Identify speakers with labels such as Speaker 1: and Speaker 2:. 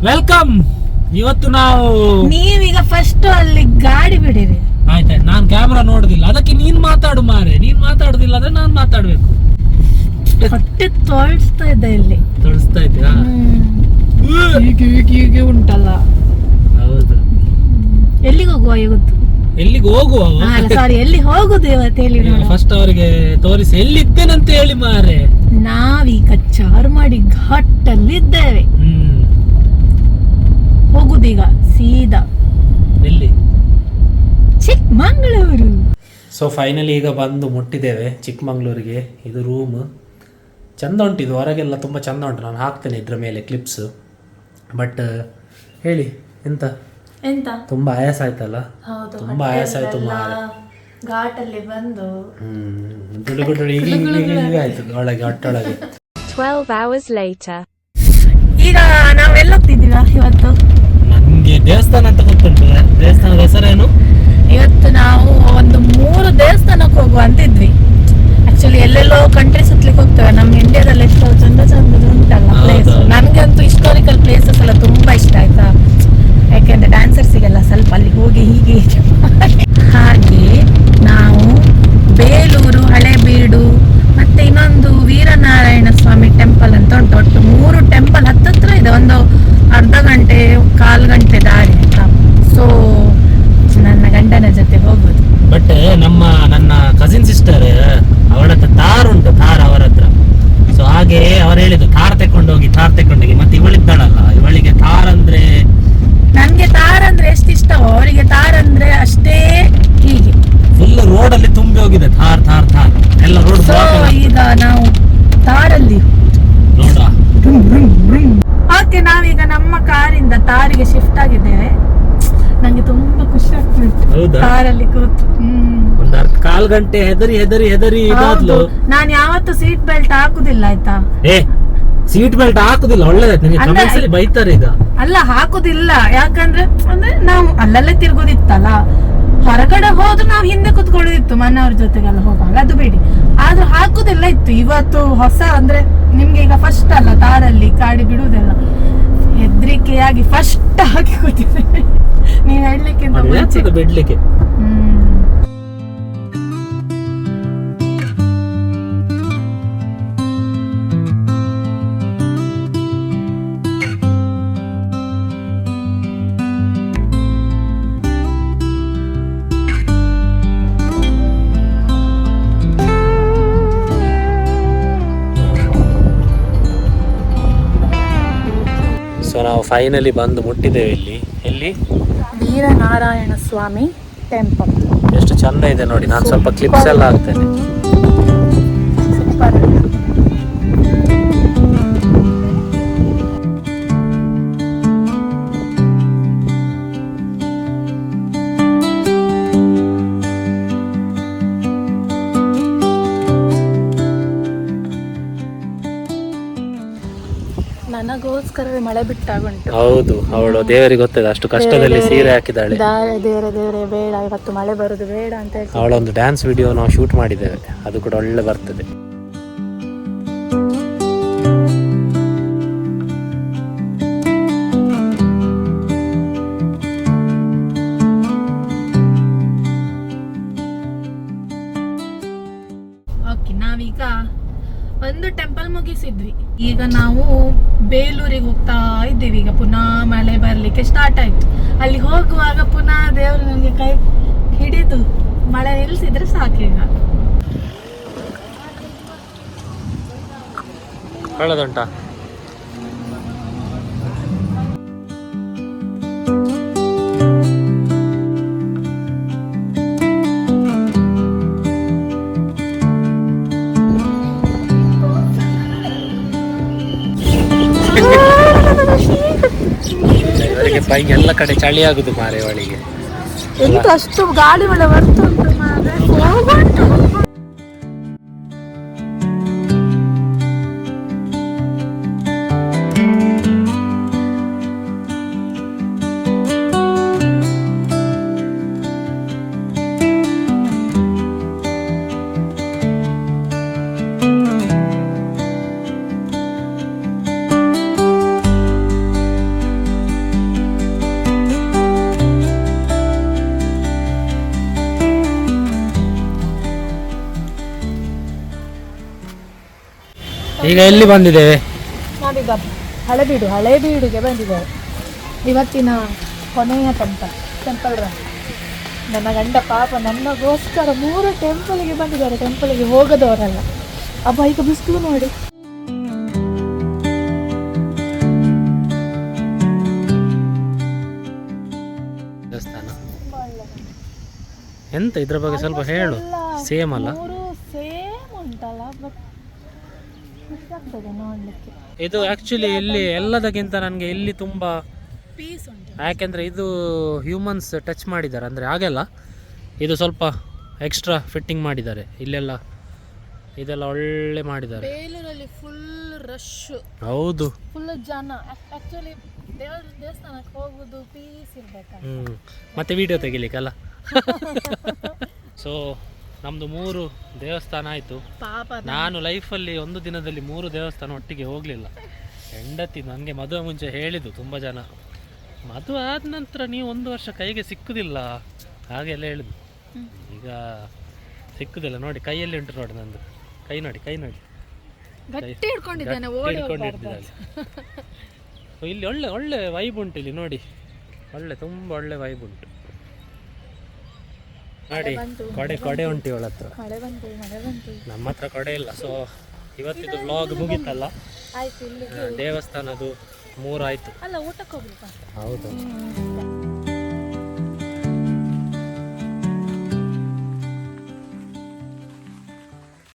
Speaker 1: Welcome. ಇವತ್ತು ನಾವು
Speaker 2: ನೀವೀಗ ಫಸ್ಟ್ ಅಲ್ಲಿ ಗಾಡಿ ಬಿಡಿರಿ.
Speaker 1: ಆಯ್ತಾಯ್ತು, ನಾನ್ ಕ್ಯಾಮ್ರಾ ನೋಡುದಿಲ್ಲ, ಅದಕ್ಕೆ ನೀನ್ ಮಾತಾಡು ಮಾರೆ. ನೀನ್ ಮಾತಾಡುದಿಲ್ಲ ಅಂದ್ರೆ ನಾನ್ ಮಾತಾಡ್ಬೇಕು.
Speaker 2: ಹೊಟ್ಟೆ ತೋಳಿಸ್ತಾ ಇದೆ ಇಲ್ಲಿ.
Speaker 1: ತೊಳಸ್ತಾ ಇದ್ದೀರಾ?
Speaker 2: ಹೀಗೆ ಉಂಟಲ್ಲ.
Speaker 1: ಹೌದು.
Speaker 2: ಎಲ್ಲಿಗೆ ಹೋಗುವ ಇವತ್ತು?
Speaker 1: ಎಲ್ಲಿಗೆ ಹೋಗುವ?
Speaker 2: ಸಾರಿ, ಎಲ್ಲಿ ಹೋಗುದು ಇವತ್ತು ಹೇಳಿ.
Speaker 1: ಫಸ್ಟ್ ಅವರಿಗೆ ತೋರಿಸಿ ಎಲ್ಲಿದ್ದೇನಂತ ಹೇಳಿ ಮಾರೆ.
Speaker 2: ನಾವೀಗ ಚಾರ್ಮಾಡಿ ಘಾಟ್ ಅಲ್ಲಿ ಇದ್ದೇವೆ. ಹೋಗುದೀಗ ಸೀದಾ
Speaker 1: ಎಲ್ಲಿ?
Speaker 2: ಚಿಕ್ಕಮಂಗಳೂರು.
Speaker 1: ಸೊ ಫೈನಲಿ ಈಗ ಬಂದು ಮುಟ್ಟಿದ್ದೇವೆ ಚಿಕ್ಕಮಂಗ್ಳೂರಿಗೆ. ಇದು ರೂಮ್ ಚಂದ ಉಂಟು, ಇದು ಹೊರಗೆಲ್ಲ ತುಂಬ ಚಂದ ಉಂಟು. ನಾನು ಹಾಕ್ತೇನೆ ಇದ್ರ ಮೇಲೆ ಕ್ಲಿಪ್ಸ್. ಬಟ್ ಹೇಳಿ ಎಂತ
Speaker 2: ಎಂತ
Speaker 1: ತುಂಬ ಆಯಾಸ ಆಯ್ತಲ್ಲ? ತುಂಬ ಆಯಾಸ ಆಯ್ತು ಮಾರೆ.
Speaker 2: ಘಾಟಲ್ಲಿ ಬಂದು
Speaker 1: ಗುಡುಗುಡು ಆಯ್ತು ಒಳಗೆ ಹೊಟ್ಟೊಳಗೆ.
Speaker 3: 12 hours later.
Speaker 2: ಈಗ ನಾವೆಲ್ಲ ಹೋಗ್ತಿದ್ದೀವ ಇವತ್ತು?
Speaker 1: ನನ್ಗೆ ದೇವಸ್ಥಾನ ಅಂತ ಗೊತ್ತುಂಟು. ದೇವಸ್ಥಾನದ ಹೆಸರೇನು?
Speaker 2: ಇವತ್ತು ನಾವು ಒಂದು 3 ದೇವಸ್ಥಾನಕ್ಕೆ ಹೋಗುವ ಅಂತಿದ್ವಿ. ಆಕ್ಚುಲಿ ಎಲ್ಲೆಲ್ಲೋ ಕಂಟ್ರಿ ಸುತ್ತಲಿಕ್ಕೆ ಹೋಗ್ತೇವೆ. ನಮ್ಮ ಇಂಡಿಯಾದಲ್ಲಿ ಎಷ್ಟೋ ಚಂದ ಚಂದ ಉಂಟಲ್ಲ ಪ್ಲೇಸ್. ನನ್ಗಂತೂ ಹಿಸ್ಟಾರಿಕಲ್ ಪ್ಲೇಸಸ್ ಎಲ್ಲ ತುಂಬಾ ಇಷ್ಟ ಆಯ್ತಾ. ಯಾಕೆಂದ್ರೆ ಡ್ಯಾನ್ಸರ್ಸಿಗೆಲ್ಲ ಸ್ವಲ್ಪ ಅಲ್ಲಿ ಹೋಗಿ ಹೀಗೆ ಹಾಗೆ ನಾವು ಬೇಲೂರು, ಹಳೆಬೀಡು ಮತ್ತೆ ಇನ್ನೊಂದು ವೀರನಾರಾಯಣ ಸ್ವಾಮಿ ಟೆಂಪಲ್ ಅಂತ ಉಂಟು. ಒಟ್ಟು 3 ಟೆಂಪಲ್ ಹತ್ತತ್ರ ಇದೆ. ಒಂದು ಅರ್ಧ ಗಂಟೆ ಕಾಲ್ ಗಂಟೆ ದಾರಿ ಆಯ್ತಾ. ಸೊ ನನ್ನ ಗಂಡನ ಜೊತೆ ಹೋಗುದು.
Speaker 1: ಬಟ್ ನನ್ನ ಕಸಿನ್ ಸಿಸ್ಟರ್ ಅವಳ ಹತ್ರ ತಾರ್ ಉಂಟು, ತಾರ್ ಅವರ ಹತ್ರ. ಸೊ ಹಾಗೆ ಅವ್ರು ಹೇಳಿದ್ರು ತಾರ್ ತೆಕೊಂಡೋಗಿ ಮತ್ತೆ ಇವಳಿದ್ದಾಳಲ್ಲ, ಇವಳಿಗೆ ತಾರ್ ಅಂದ್ರೆ,
Speaker 2: ನನ್ಗೆ ತಾರ್ ಅಂದ್ರೆ ಎಷ್ಟು ಇಷ್ಟವೋ ಅವರಿಗೆ ತಾರ್ ಅಂದ್ರೆ ಅಷ್ಟೇ. ಹೀಗೆ
Speaker 1: ಫುಲ್ ರೋಡ್ ಅಲ್ಲಿ ತುಂಬಿ ಹೋಗಿದೆ ತಾರ್ ತಾರ್ ತಾರ್ ಎಲ್ಲ ರೋಡ್.
Speaker 2: ಈಗ ನಾವು ತಾರಲ್ಲಿ
Speaker 1: ನೋಡ್ವಾ.
Speaker 2: ಓಕೆ, ನಾವೀಗ ನಮ್ಮ ಕಾರಿಂದ ತಾರಿಗೆ ಶಿಫ್ಟ್ ಆಗಿದ್ದೇವೆ. ನಂಗೆ ತುಂಬಾ ಖುಷಿ ಆಗ್ತಿತ್ತು ಕಾರಲ್ಲಿ ಕೂತು.
Speaker 1: ಒಂದು ಕಾಲ್ ಗಂಟೆ ಹೆದರಿ ಇದಾದ್ಲು.
Speaker 2: ನಾನು ಯಾವತ್ತೂ ಸೀಟ್ ಬೆಲ್ಟ್ ಹಾಕುದಿಲ್ಲ ಆಯ್ತಾ.
Speaker 1: ಸೀಟ್ ಬೆಲ್ಟ್ ಹಾಕುದಿಲ್ಲ, ಒಳ್ಳೇದಾಯ್ತು. ಬೈತಾರೆ ಈಗ.
Speaker 2: ಅಲ್ಲ, ಹಾಕುದಿಲ್ಲ. ಯಾಕಂದ್ರೆ ನಾವು ಅಲ್ಲಲ್ಲೇ ತಿರ್ಗೋದಿತ್ತಲ್ಲ. ಹೊರಗಡೆ ಹೋದ್ರು ನಾವು ಹಿಂದೆ ಕುತ್ಕೊಳ್ಳೋದಿತ್ತು ಮನೆಯವ್ರ ಜೊತೆಗೆಲ್ಲ ಹೋಗುವಾಗ, ಅದು ಬೇಡಿ. ಆದ್ರೂ ಹಾಕುದಿಲ್ಲ ಇತ್ತು. ಇವತ್ತು ಹೊಸ ಅಂದ್ರೆ ನಿಮ್ಗೆ ಈಗ ಫಸ್ಟ್ ಅಲ್ಲ ತಾರಲ್ಲಿ ಗಾಡಿ ಬಿಡುವುದೆಲ್ಲ. ಹೆದ್ರಿಕೆಯಾಗಿ ಫಸ್ಟ್ ಹಾಕಿ ಕೂತಿದ್ದೇವೆ. ನೀವ್ ಹೇಳಲಿಕ್ಕಿಂತ ಮುಂಚೆ
Speaker 1: ಬಿಡ್ಲಿಕ್ಕೆ. ಸೊ ನಾವು ಫೈನಲಿ ಬಂದು ಮುಟ್ಟಿದ್ದೇವೆ ಇಲ್ಲಿ. ಎಲ್ಲಿ?
Speaker 2: ವೀರನಾರಾಯಣ ಸ್ವಾಮಿ ಟೆಂಪಲ್.
Speaker 1: ಎಷ್ಟು ಚಂದ ಇದೆ ನೋಡಿ. ನಾನು ಸ್ವಲ್ಪ ಕ್ಲಿಪ್ಸ್ ಎಲ್ಲ ಹಾಕ್ತೇನೆ.
Speaker 2: ಸೂಪರ್. ನನಗೋಸ್ಕರವೇ ಮಳೆ ಬಿಟ್ಟಾಗುಂಟು.
Speaker 1: ಹೌದು, ಅವಳು ದೇವರಿಗೆ ಗೊತ್ತಿದೆ ಅಷ್ಟು ಕಷ್ಟದಲ್ಲಿ ಸೀರೆ ಹಾಕಿದ್ದಾಳೆ.
Speaker 2: ದೇವರೇ ಬೇಡ, ಇವತ್ತು ಮಳೆ ಬರುದು ಬೇಡ ಅಂತ ಹೇಳಿ
Speaker 1: ಅವಳೊಂದು ಡ್ಯಾನ್ಸ್ ವಿಡಿಯೋ ನಾವು ಶೂಟ್ ಮಾಡಿದ್ದೇವೆ, ಅದು ಕೂಡ ಒಳ್ಳೆ ಬರ್ತದೆ.
Speaker 2: ಓಕೆ, ನಾವೀಗ ಒಂದು ಟೆಂಪಲ್ ಮುಗಿಸಿದ್ವಿ. ಈಗ ನಾವು ಬೇಲೂರಿಗೆ ಹೋಗ್ತಾ ಇದ್ದೀವಿ. ಈಗ ಪುನಃ ಮಳೆ ಬರ್ಲಿಕ್ಕೆ ಸ್ಟಾರ್ಟ್ ಆಯ್ತು. ಅಲ್ಲಿ ಹೋಗುವಾಗ ಪುನಃ ದೇವರು ನನಗೆ ಕೈ ಹಿಡಿದು ಮಳೆ ನಿಲ್ಸಿದ್ರೆ ಸಾಕೀಗ.
Speaker 1: ಒಳ್ಳೆದುಂಟಾ? ಇವರಿಗೆ ಪೈ ಎಲ್ಲ ಕಡೆ ಚಳಿ ಆಗುದು ಮಾರೆ ಅವಳಿಗೆ.
Speaker 2: ಎಂತ ಅಷ್ಟು ಗಾಳಿ ಮಳೆ ಬರ್ತುಂಟು ಮಾರೆ.
Speaker 1: ಈಗ ಎಲ್ಲಿ ಬಂದಿದ್ದೇವೆ?
Speaker 2: ನಾವೀಗ ಹಳೇಬೀಡುಗೆ ಬಂದಿದ್ದೇವೆ. ಇವತ್ತಿನ ಕೊನೆಯ ಟೆಂಪಲ್ ರನ್. ನನ್ನ ಗಂಡ ಪಾಪ ನನ್ನಗೋಸ್ಕರ 3 ಟೆಂಪಲ್ಗೆ ಬಂದಿದ್ದಾರೆ. ಟೆಂಪಲ್ಗೆ ಹೋಗದವರಲ್ಲ. ಅಬ್ಬ ಈಗ ಬಿಸಿಲು ನೋಡಿ.
Speaker 1: ದೇವಸ್ಥಾನ ಎಂತ ಇದ್ರ ಬಗ್ಗೆ ಸ್ವಲ್ಪ ಹೇಳು. ಸೇಮ್ ಅಲ್ಲ?
Speaker 2: ಸೇಮ್ ಉಂಟಲ್ಲ, ಬಟ್ ಆಗ್ತದೆ ನೋಡ್ಲಿಕ್ಕೆ.
Speaker 1: ಇದು ಆಕ್ಚುಲಿ ಇಲ್ಲಿ ಎಲ್ಲದಕ್ಕಿಂತ ನನಗೆ ಇಲ್ಲಿ ತುಂಬಾ
Speaker 2: ಪೀಸ್ ಉಂಟು.
Speaker 1: ಯಾಕೆಂದರೆ ಇದು ಹ್ಯೂಮನ್ಸ್ ಟಚ್ ಮಾಡಿದ್ದಾರೆ, ಅಂದರೆ ಹಾಗೆಲ್ಲ ಇದು ಸ್ವಲ್ಪ ಎಕ್ಸ್ಟ್ರಾ ಫಿಟ್ಟಿಂಗ್ ಮಾಡಿದ್ದಾರೆ ಇಲ್ಲೆಲ್ಲ, ಇದೆಲ್ಲ ಒಳ್ಳೆ ಮಾಡಿದ್ದಾರೆ.
Speaker 2: ಬೇಲೂರಲ್ಲಿ ಫುಲ್ ರಶ್,
Speaker 1: ಹೌದು,
Speaker 2: ಫುಲ್ ಜನ. ಆ್ಯಕ್ಚುಲಿ ದೇವಸ್ಥಾನಕ್ಕೆ ಹೋಗೋದು ಪೀಸ್ ಇರ್ಬೇಕಂತ.
Speaker 1: ಮತ್ತೆ ವಿಡಿಯೋ ತೆಗಿಲಿಕ್ಕಲ್ಲ. ಸೊ ನಮ್ಮದು 3 ದೇವಸ್ಥಾನ ಆಯಿತು.
Speaker 2: ಪಾಪ
Speaker 1: ನಾನು ಲೈಫಲ್ಲಿ ಒಂದು ದಿನದಲ್ಲಿ 3 ದೇವಸ್ಥಾನ ಒಟ್ಟಿಗೆ ಹೋಗಲಿಲ್ಲ. ಹೆಂಡತಿ ನನಗೆ ಮದುವೆ ಮುಂಚೆ ಹೇಳಿದ್ದು ತುಂಬ ಜನ, ಮದುವೆ ಆದ ನಂತರ ನೀವು 1 ವರ್ಷ ಕೈಗೆ ಸಿಕ್ಕುದಿಲ್ಲ ಹಾಗೆಲ್ಲ ಹೇಳಿದ್ದು. ಈಗ ಸಿಕ್ಕುದಿಲ್ಲ. ನೋಡಿ ಕೈಯಲ್ಲಿ ಉಂಟು, ನೋಡಿ ನಂದು ಕೈ ನೋಡಿ,
Speaker 2: ಗಟ್ಟಿ ಹಿಡ್ಕೊಂಡಿದ್ದಾನೆ,
Speaker 1: ಹಿಡ್ಕೊಂಡಿದ್ದಾಳೆ. ಇಲ್ಲಿ ಒಳ್ಳೆ ಒಳ್ಳೆ ವೈಬ್ ಉಂಟು ಇಲ್ಲಿ ನೋಡಿ, ತುಂಬ ಒಳ್ಳೆ ವೈಬ್ ಉಂಟು ನೋಡಿ. ಕೊಡೆ ಉಂಟು ಇವಳ ಹತ್ರ,
Speaker 2: ಮಳೆ ಬಂತು.
Speaker 1: ನಮ್ಮ ಹತ್ರ ಕೊಡೆ ಇಲ್ಲ. ಸೊ ಇವತ್ತಿದ್ದು ವ್ಲಾಗ್ ಮುಗೀತಲ್ಲ.
Speaker 2: ಆಯ್ತು, ಇಲ್ಲಿ
Speaker 1: ದೇವಸ್ಥಾನದು 3 ಆಯ್ತು.
Speaker 2: ಅಲ್ಲ ಊಟಕ್ಕೆ ಹೋಗ್ಲಿಕ್ಕೆ.
Speaker 1: ಹೌದು.